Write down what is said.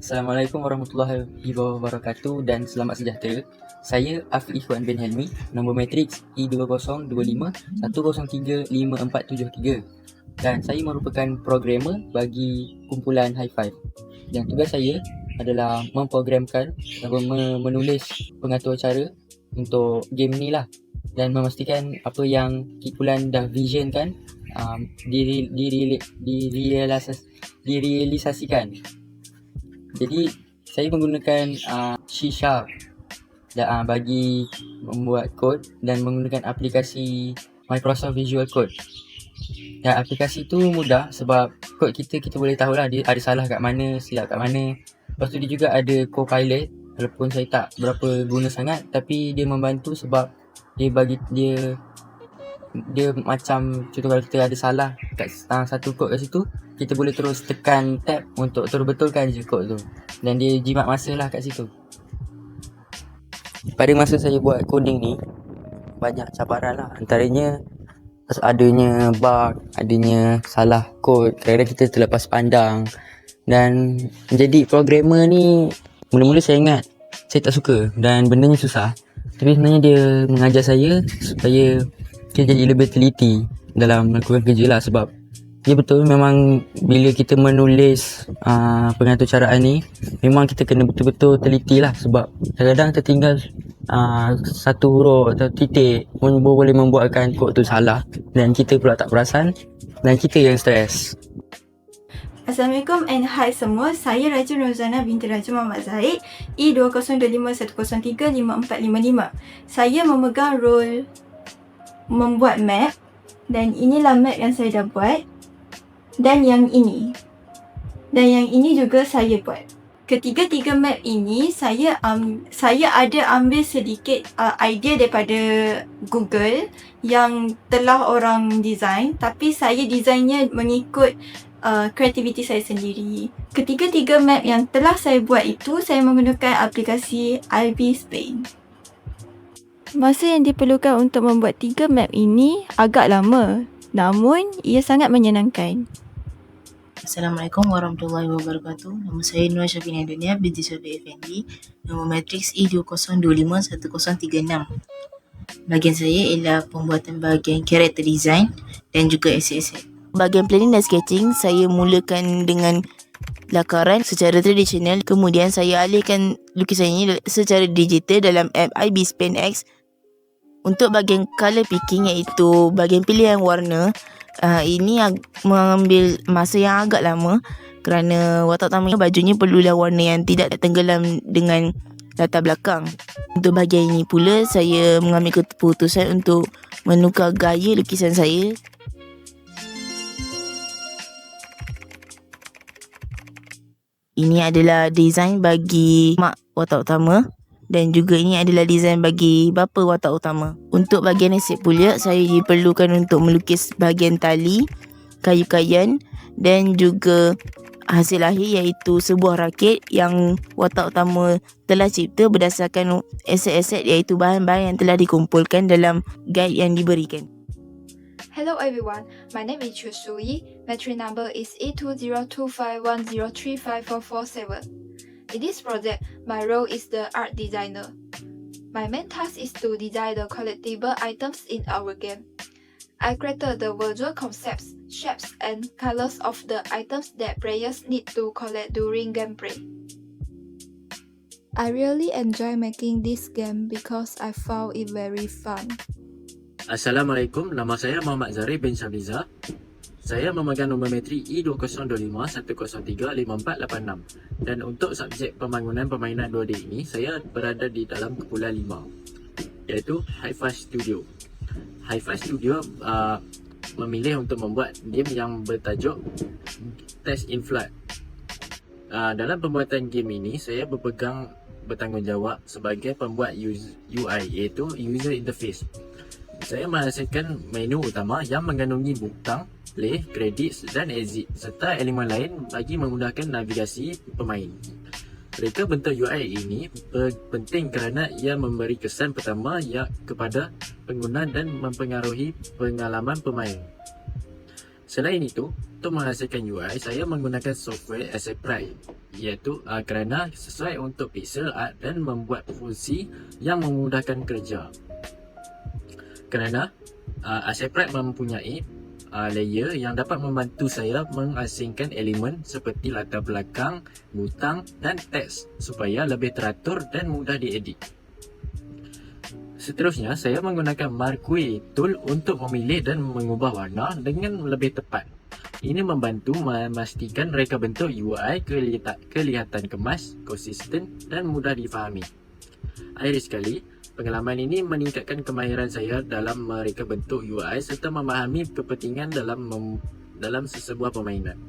Assalamualaikum warahmatullahi wabarakatuh dan selamat sejahtera. Saya Afiq Ikhwan bin Helmi, nombor matriks E2025103543 dan saya merupakan programmer bagi kumpulan High Five. Yang tugas saya adalah memprogramkan atau menulis pengatur cara untuk game ni lah, dan memastikan apa yang kumpulan dah visionkan direalisasikan. Jadi saya menggunakan C# bagi membuat kod dan menggunakan aplikasi Microsoft Visual Code. Dan aplikasi tu mudah sebab kod kita boleh tahulah dia ada salah kat mana, silap kat mana. Lepas tu dia juga ada Copilot, walaupun saya tak berapa guna sangat, tapi dia membantu sebab dia macam contoh kalau kita ada salah kat satu kod kat situ, kita boleh terus tekan tab untuk terus betulkan je kod tu, dan dia jimat masa lah kat situ. Pada masa saya buat coding ni, banyak cabaran lah. Antaranya adanya bug, adanya salah kod, kadang-kadang kita terlepas pandang. Dan menjadi programmer ni, mula-mula saya ingat saya tak suka dan bendanya susah. Tapi sebenarnya dia mengajar saya supaya kita jadi lebih teliti dalam melakukan kerja lah. Sebab dia betul, memang bila kita menulis pengatur caraan ni, memang kita kena betul-betul teliti lah. Sebab kadang-kadang tertinggal satu huruf atau titik pun boleh membuatkan kod tu salah, dan kita pula tak perasan dan kita yang stres. Assalamualaikum and hi semua. Saya Raja Rozana binti Raja Muhammad Zahid, E202510355455. Saya memegang role membuat map, dan inilah map yang saya dah buat, dan yang ini juga saya buat. Ketiga-tiga map ini saya ada ambil sedikit idea daripada Google yang telah orang design, tapi saya desainnya mengikut kreativiti saya sendiri. Ketiga-tiga map yang telah saya buat itu, saya menggunakan aplikasi Ibis Paint. Masa yang diperlukan untuk membuat 3 map ini agak lama, namun ia sangat menyenangkan. Assalamualaikum warahmatullahi wabarakatuh. Nama saya Nur Syafina Dunia binti Syafiq Effendi, nombor matriks E20251036. Bahagian saya ialah pembuatan bahagian character design dan juga aset-aset. Bahagian planning dan sketching, saya mulakan dengan lakaran secara tradisional, kemudian saya alihkan lukisan ini secara digital dalam app Ibis Paint X. Untuk bahagian color picking, iaitu bahagian pilihan warna, ini mengambil masa yang agak lama kerana watak utamanya bajunya perlulah warna yang tidak tenggelam dengan latar belakang. Untuk bahagian ini pula, saya mengambil keputusan untuk menukar gaya lukisan saya. Ini adalah design bagi mak watak utama, dan juga ini adalah design bagi bapa watak utama. Untuk bahagian aset pula, saya diperlukan untuk melukis bahagian tali, kayu-kayuan dan juga hasil akhir, iaitu sebuah rakit yang watak utama telah cipta berdasarkan aset-aset, iaitu bahan-bahan yang telah dikumpulkan dalam guide yang diberikan. Hello everyone, my name is Chu Sui. Matric number is E202510354447. In this project, my role is the art designer. My main task is to design the collectible items in our game. I created the visual concepts, shapes, and colors of the items that players need to collect during gameplay. I really enjoy making this game because I found it very fun. Assalamualaikum, nama saya Muhammad Zarif bin Shabiza. Saya memegang nombor matrik E202510355486, dan untuk subjek pembangunan permainan 2D ini, saya berada di dalam kumpulan 5, iaitu High Five Studio. High Five Studio memilih untuk membuat game yang bertajuk Test in Flood. Dalam pembuatan game ini, saya bertanggungjawab sebagai pembuat UI, iaitu User Interface. Saya menghasilkan menu utama yang mengandungi butang, play, credits dan exit serta elemen lain bagi memudahkan navigasi pemain. Reka bentuk UI ini penting kerana ia memberi kesan pertama kepada pengguna dan mempengaruhi pengalaman pemain. Selain itu, untuk menghasilkan UI, saya menggunakan software Accept Pride iaitu kerana sesuai untuk pixel art dan membuat fungsi yang memudahkan kerja. Kerana Artseprite mempunyai layer yang dapat membantu saya mengasingkan elemen seperti latar belakang, butang dan teks supaya lebih teratur dan mudah diedit. Seterusnya, saya menggunakan Marquee tool untuk memilih dan mengubah warna dengan lebih tepat. Ini membantu memastikan reka bentuk UI kelihatan kemas, konsisten dan mudah difahami. Akhir sekali, pengalaman ini meningkatkan kemahiran saya dalam mereka bentuk UI serta memahami kepentingan dalam sesebuah permainan.